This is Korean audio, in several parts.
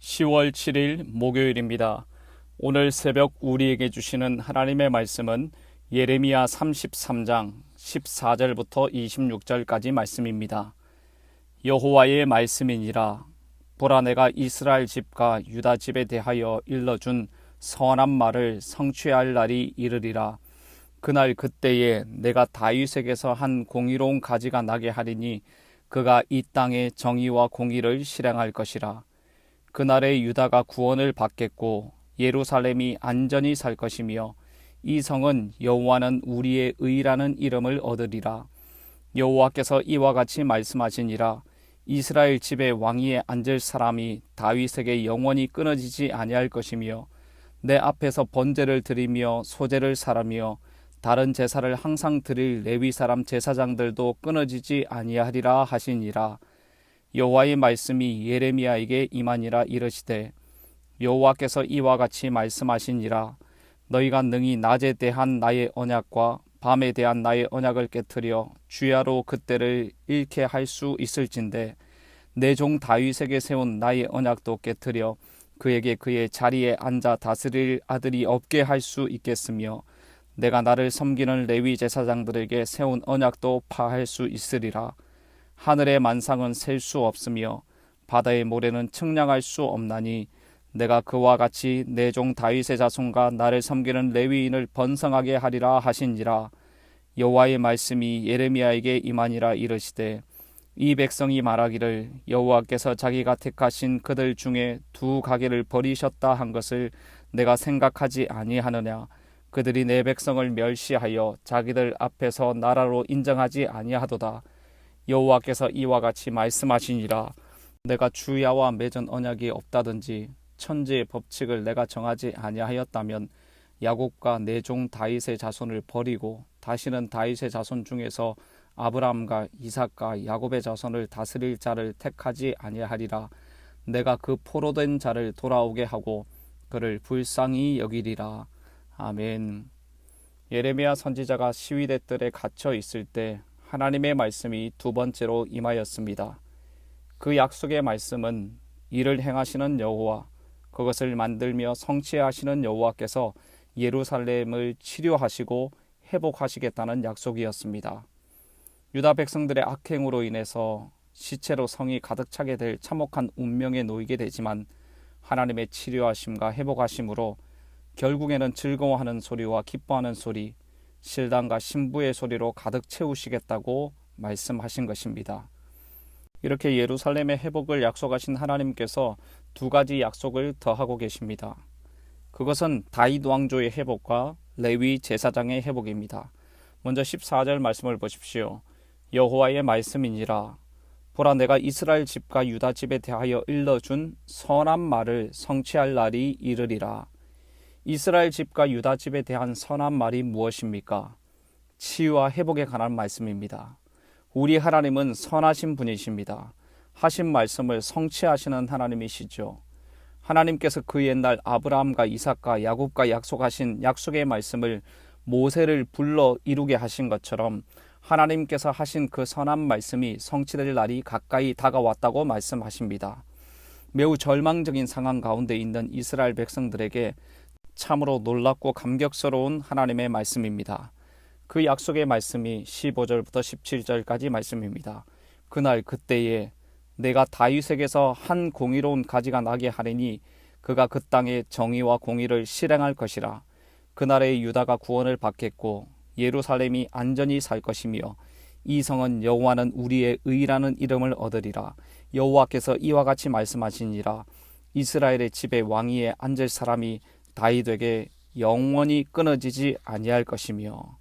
10월 7일 목요일입니다. 오늘 새벽 우리에게 주시는 하나님의 말씀은 예레미야 33장 14절부터 26절까지 말씀입니다. 여호와의 말씀이니라. 보라, 내가 이스라엘 집과 유다 집에 대하여 일러준 선한 말을 성취할 날이 이르리라. 그날 그때에 내가 다윗에게서 한 공의로운 가지가 나게 하리니 그가 이 땅에 정의와 공의를 실행할 것이라. 그날에 유다가 구원을 받겠고 예루살렘이 안전히 살 것이며 이 성은 여호와는 우리의 의라는 이름을 얻으리라. 여호와께서 이와 같이 말씀하시니라. 이스라엘 집의 왕위에 앉을 사람이 다윗에게 영원히 끊어지지 아니할 것이며 내 앞에서 번제를 드리며 소제를 살하며 다른 제사를 항상 드릴 레위 사람 제사장들도 끊어지지 아니하리라 하시니라. 여호와의 말씀이 예레미야에게 임하니라. 이르시되 여호와께서 이와 같이 말씀하시니라. 너희가 능히 낮에 대한 나의 언약과 밤에 대한 나의 언약을 깨뜨려 주야로 그때를 잃게 할 수 있을진데 내 종 다윗에게 세운 나의 언약도 깨뜨려 그에게 그의 자리에 앉아 다스릴 아들이 없게 할 수 있겠으며 내가 나를 섬기는 레위 제사장들에게 세운 언약도 파할 수 있으리라. 하늘의 만상은 셀 수 없으며 바다의 모래는 측량할 수 없나니 내가 그와 같이 내 종 다윗의 자손과 나를 섬기는 레위인을 번성하게 하리라 하시니라. 여호와의 말씀이 예레미야에게 임하니라. 이르시되 이 백성이 말하기를 여호와께서 자기가 택하신 그들 중에 두 가게를 버리셨다 한 것을 내가 생각하지 아니하느냐. 그들이 내 백성을 멸시하여 자기들 앞에서 나라로 인정하지 아니하도다. 여호와께서 이와 같이 말씀하시니라. 내가 주야와 맺은 언약이 없다든지 천지의 법칙을 내가 정하지 아니하였다면 야곱과 내 종 다윗의 자손을 버리고 다시는 다윗의 자손 중에서 아브라함과 이삭과 야곱의 자손을 다스릴 자를 택하지 아니하리라. 내가 그 포로된 자를 돌아오게 하고 그를 불쌍히 여기리라. 아멘. 예레미야 선지자가 시위대 뜰에 갇혀 있을 때 하나님의 말씀이 두 번째로 임하였습니다. 그 약속의 말씀은 이를 행하시는 여호와, 그것을 만들며 성취하시는 여호와께서 예루살렘을 치료하시고 회복하시겠다는 약속이었습니다. 유다 백성들의 악행으로 인해서 시체로 성이 가득 차게 될 참혹한 운명에 놓이게 되지만 하나님의 치료하심과 회복하심으로 결국에는 즐거워하는 소리와 기뻐하는 소리, 신랑과 신부의 소리로 가득 채우시겠다고 말씀하신 것입니다. 이렇게 예루살렘의 회복을 약속하신 하나님께서 두 가지 약속을 더하고 계십니다. 그것은 다윗 왕조의 회복과 레위 제사장의 회복입니다. 먼저 14절 말씀을 보십시오. 여호와의 말씀이니라. 보라, 내가 이스라엘 집과 유다 집에 대하여 일러준 선한 말을 성취할 날이 이르리라. 이스라엘 집과 유다 집에 대한 선한 말이 무엇입니까? 치유와 회복에 관한 말씀입니다. 우리 하나님은 선하신 분이십니다. 하신 말씀을 성취하시는 하나님이시죠. 하나님께서 그 옛날 아브라함과 이삭과 야곱과 약속하신 약속의 말씀을 모세를 불러 이루게 하신 것처럼 하나님께서 하신 그 선한 말씀이 성취될 날이 가까이 다가왔다고 말씀하십니다. 매우 절망적인 상황 가운데 있는 이스라엘 백성들에게 참으로 놀랍고 감격스러운 하나님의 말씀입니다. 그 약속의 말씀이 15절부터 17절까지 말씀입니다. 그날 그때에 내가 다윗에게서 한 공의로운 가지가 나게 하리니 그가 그 땅에 정의와 공의를 실행할 것이라. 그날에 유다가 구원을 받겠고 예루살렘이 안전히 살 것이며 이 성은 여호와는 우리의 의라는 이름을 얻으리라. 여호와께서 이와 같이 말씀하시니라. 이스라엘의 집에 왕위에 앉을 사람이 다윗에게 영원히 끊어지지 아니할 것이며.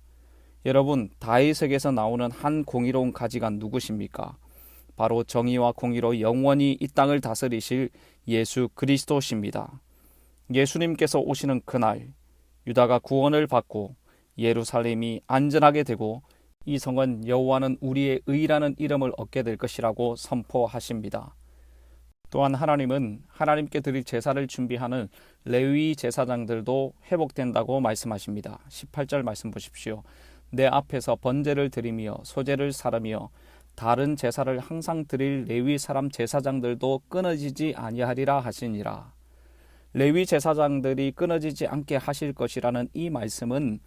여러분, 다윗에게서 나오는 한 공의로운 가지가 누구십니까? 바로 정의와 공의로 영원히 이 땅을 다스리실 예수 그리스도십니다. 예수님께서 오시는 그날 유다가 구원을 받고 예루살렘이 안전하게 되고 이 성은 여호와는 우리의 의라는 이름을 얻게 될 것이라고 선포하십니다. 또한 하나님은 하나님께 드릴 제사를 준비하는 레위 제사장들도 회복된다고 말씀하십니다. 18절 말씀 보십시오. 내 앞에서 번제를 드리며 소제를 살으며 다른 제사를 항상 드릴 레위 사람 제사장들도 끊어지지 아니하리라 하시니라. 레위 제사장들이 끊어지지 않게 하실 것이라는 이 말씀은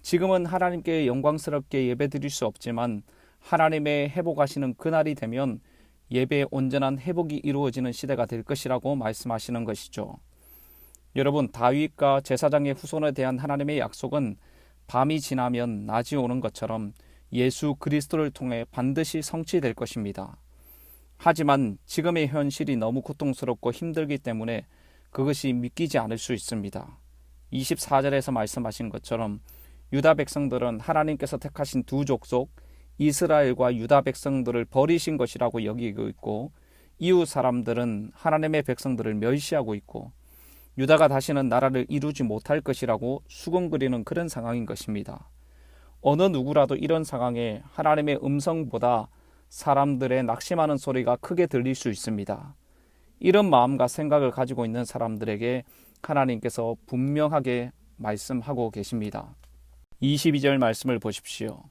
지금은 하나님께 영광스럽게 예배드릴 수 없지만 하나님의 회복하시는 그날이 되면 예배의 온전한 회복이 이루어지는 시대가 될 것이라고 말씀하시는 것이죠. 여러분, 다윗과 제사장의 후손에 대한 하나님의 약속은 밤이 지나면 낮이 오는 것처럼 예수 그리스도를 통해 반드시 성취될 것입니다. 하지만 지금의 현실이 너무 고통스럽고 힘들기 때문에 그것이 믿기지 않을 수 있습니다. 24절에서 말씀하신 것처럼 유다 백성들은 하나님께서 택하신 두 족속 이스라엘과 유다 백성들을 버리신 것이라고 여기고 있고, 이웃 사람들은 하나님의 백성들을 멸시하고 있고, 유다가 다시는 나라를 이루지 못할 것이라고 수군거리는 그런 상황인 것입니다. 어느 누구라도 이런 상황에 하나님의 음성보다 사람들의 낙심하는 소리가 크게 들릴 수 있습니다. 이런 마음과 생각을 가지고 있는 사람들에게 하나님께서 분명하게 말씀하고 계십니다. 22절 말씀을 보십시오.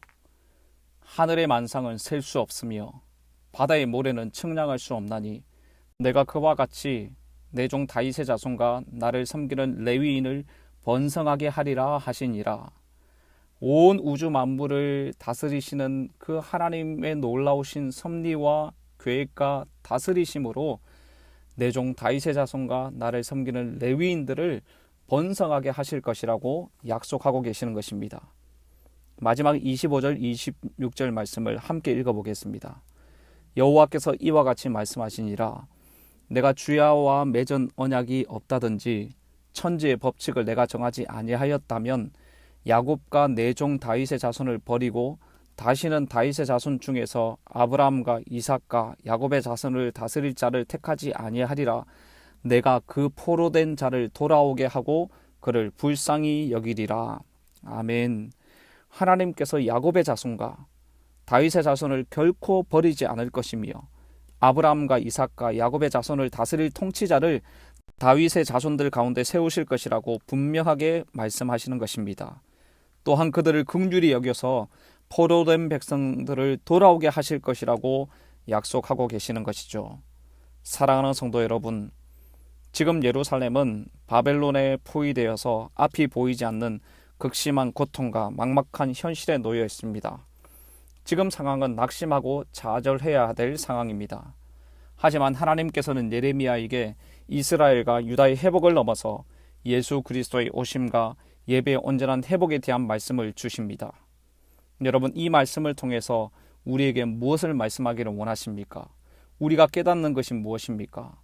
하늘의 만상은 셀 수 없으며 바다의 모래는 측량할 수 없나니 내가 그와 같이 내 종 다윗의 자손과 나를 섬기는 레위인을 번성하게 하리라 하시니라. 온 우주 만물을 다스리시는 그 하나님의 놀라우신 섭리와 계획과 다스리심으로 내 종 다윗의 자손과 나를 섬기는 레위인들을 번성하게 하실 것이라고 약속하고 계시는 것입니다. 마지막 25절 26절 말씀을 함께 읽어보겠습니다. 여호와께서 이와 같이 말씀하시니라. 내가 주야와 맺은 언약이 없다든지 천지의 법칙을 내가 정하지 아니하였다면 야곱과 내 종 다윗의 자손을 버리고 다시는 다윗의 자손 중에서 아브라함과 이삭과 야곱의 자손을 다스릴 자를 택하지 아니하리라. 내가 그 포로된 자를 돌아오게 하고 그를 불쌍히 여기리라. 아멘. 하나님께서 야곱의 자손과 다윗의 자손을 결코 버리지 않을 것이며 아브라함과 이삭과 야곱의 자손을 다스릴 통치자를 다윗의 자손들 가운데 세우실 것이라고 분명하게 말씀하시는 것입니다. 또한 그들을 긍휼히 여겨서 포로된 백성들을 돌아오게 하실 것이라고 약속하고 계시는 것이죠. 사랑하는 성도 여러분, 지금 예루살렘은 바벨론에 포위되어서 앞이 보이지 않는 극심한 고통과 막막한 현실에 놓여 있습니다. 지금 상황은 낙심하고 좌절해야 될 상황입니다. 하지만 하나님께서는 예레미야에게 이스라엘과 유다의 회복을 넘어서 예수 그리스도의 오심과 예배의 온전한 회복에 대한 말씀을 주십니다. 여러분, 이 말씀을 통해서 우리에게 무엇을 말씀하기를 원하십니까? 우리가 깨닫는 것이 무엇입니까?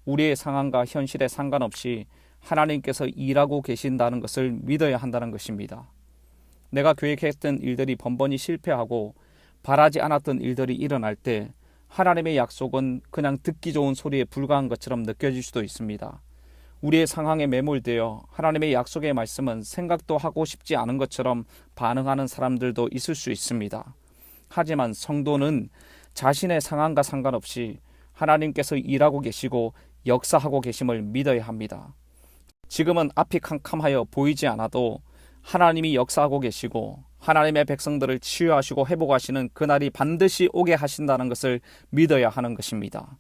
우리의 상황과 현실에 상관없이 하나님께서 일하고 계신다는 것을 믿어야 한다는 것입니다. 내가 계획했던 일들이 번번이 실패하고 바라지 않았던 일들이 일어날 때 하나님의 약속은 그냥 듣기 좋은 소리에 불과한 것처럼 느껴질 수도 있습니다. 우리의 상황에 매몰되어 하나님의 약속의 말씀은 생각도 하고 싶지 않은 것처럼 반응하는 사람들도 있을 수 있습니다. 하지만 성도는 자신의 상황과 상관없이 하나님께서 일하고 계시고 역사하고 계심을 믿어야 합니다. 지금은 앞이 캄캄하여 보이지 않아도 하나님이 역사하고 계시고 하나님의 백성들을 치유하시고 회복하시는 그날이 반드시 오게 하신다는 것을 믿어야 하는 것입니다.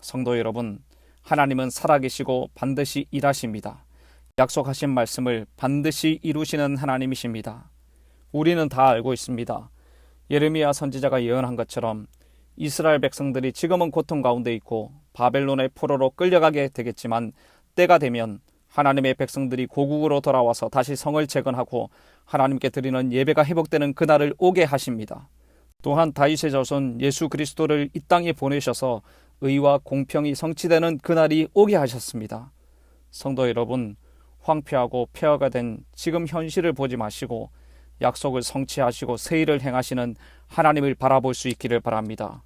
성도 여러분, 하나님은 살아계시고 반드시 일하십니다. 약속하신 말씀을 반드시 이루시는 하나님이십니다. 우리는 다 알고 있습니다. 예레미야 선지자가 예언한 것처럼 이스라엘 백성들이 지금은 고통 가운데 있고 바벨론의 포로로 끌려가게 되겠지만 때가 되면 하나님의 백성들이 고국으로 돌아와서 다시 성을 재건하고 하나님께 드리는 예배가 회복되는 그날을 오게 하십니다. 또한 다윗의 자손 예수 그리스도를 이 땅에 보내셔서 의와 공평이 성취되는 그날이 오게 하셨습니다. 성도 여러분, 황폐하고 폐허가 된 지금 현실을 보지 마시고 약속을 성취하시고 새 일을 행하시는 하나님을 바라볼 수 있기를 바랍니다.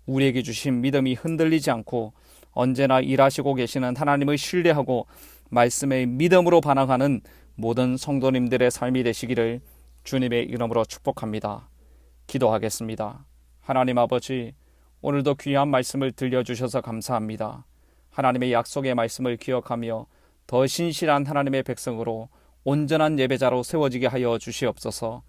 우리에게 주신 믿음이 흔들리지 않고 언제나 일하시고 계시는 하나님을 신뢰하고 말씀에 믿음으로 반응하는 모든 성도님들의 삶이 되시기를 주님의 이름으로 축복합니다. 기도하겠습니다. 하나님 아버지, 오늘도 귀한 말씀을 들려주셔서 감사합니다. 하나님의 약속의 말씀을 기억하며 더 신실한 하나님의 백성으로 온전한 예배자로 세워지게 하여 주시옵소서.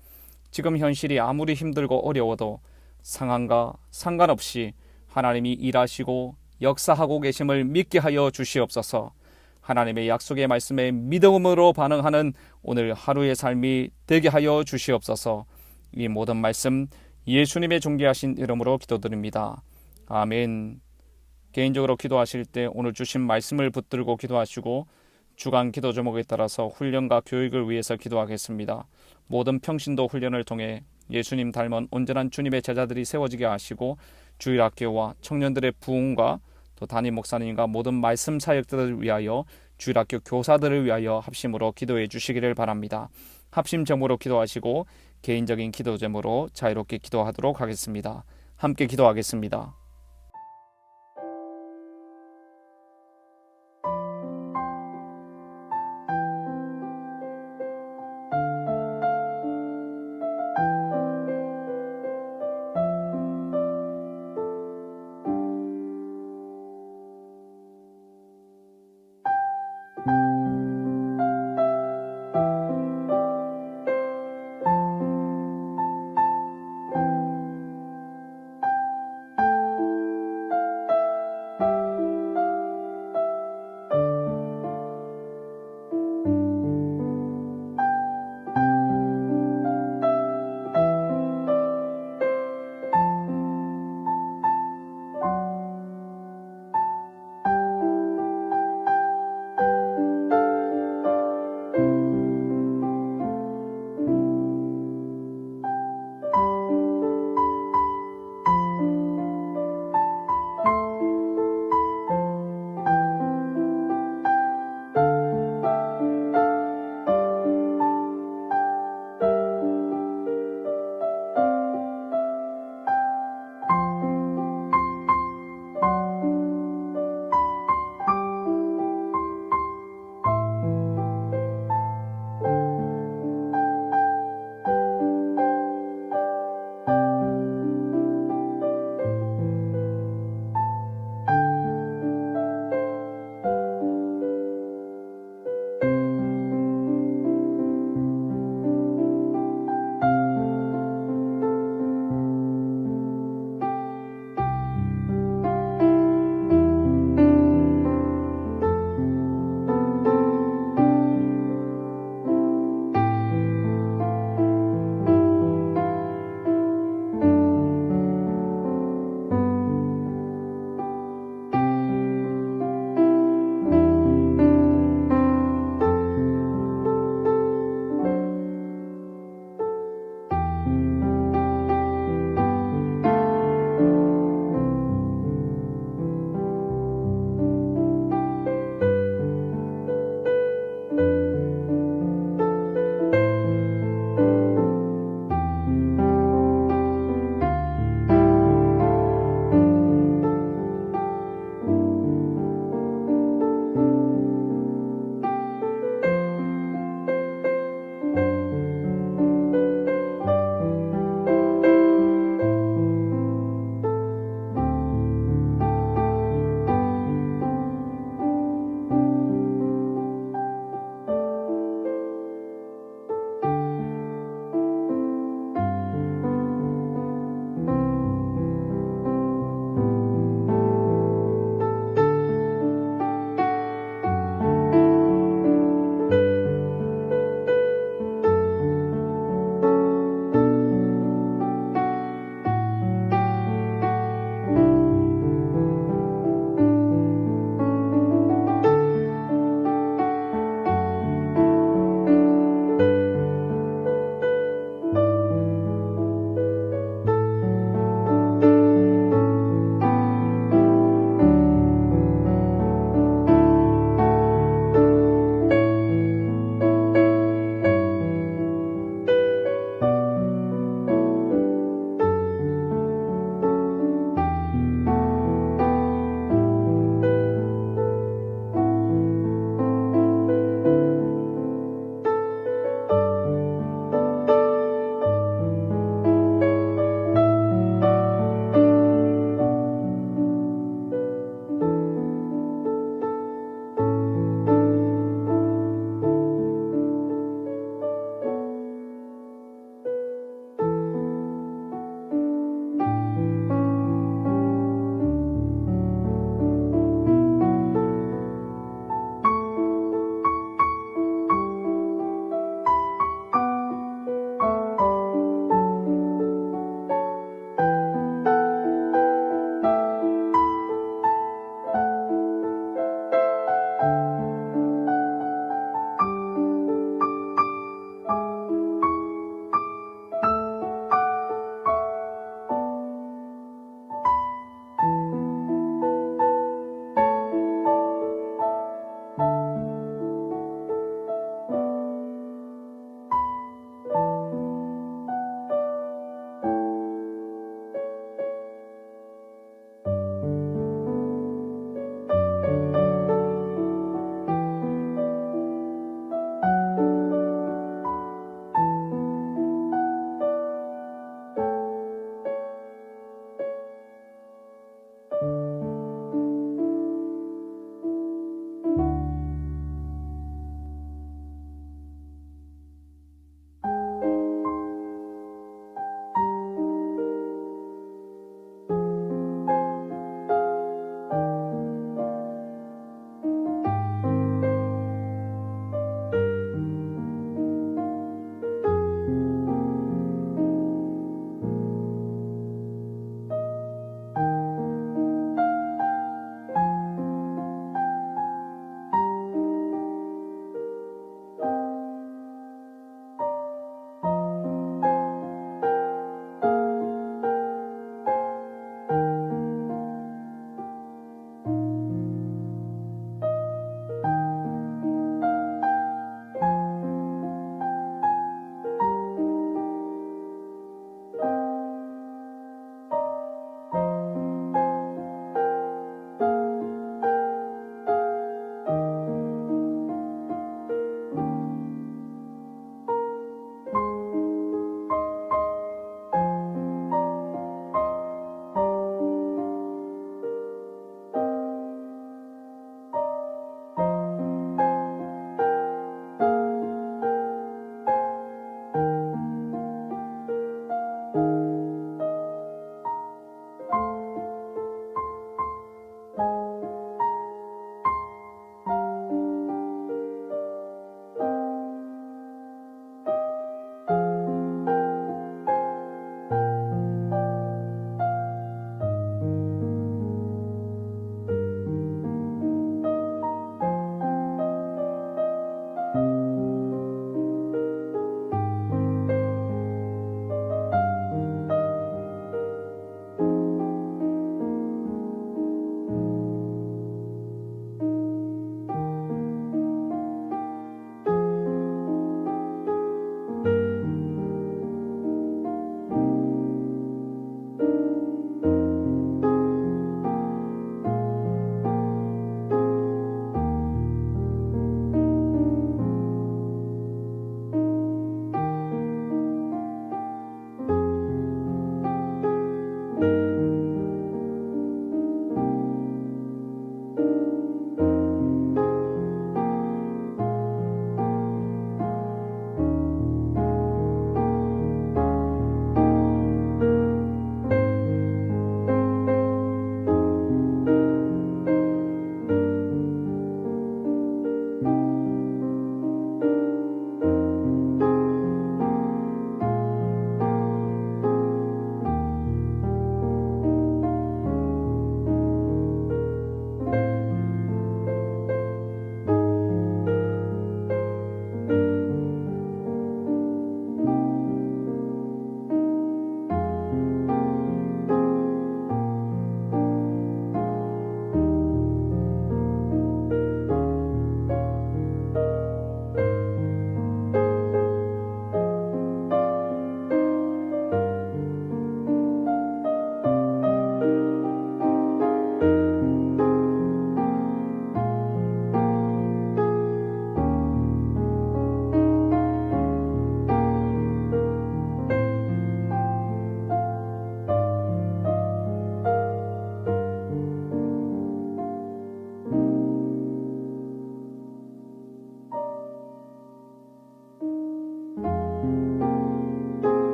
지금 현실이 아무리 힘들고 어려워도 상황과 상관없이 하나님이 일하시고 역사하고 계심을 믿게 하여 주시옵소서. 하나님의 약속의 말씀에 믿음으로 반응하는 오늘 하루의 삶이 되게 하여 주시옵소서. 이 모든 말씀 예수님의 존귀하신 이름으로 기도드립니다. 아멘. 개인적으로 기도하실 때 오늘 주신 말씀을 붙들고 기도하시고 주간 기도 제목에 따라서 훈련과 교육을 위해서 기도하겠습니다. 모든 평신도 훈련을 통해 예수님 닮은 온전한 주님의 제자들이 세워지게 하시고 주일학교와 청년들의 부흥과 또 담임 목사님과 모든 말씀 사역들을 위하여 주일학교 교사들을 위하여 합심으로 기도해 주시기를 바랍니다. 합심 제목으로 기도하시고 개인적인 기도 제목으로 자유롭게 기도하도록 하겠습니다. 함께 기도하겠습니다.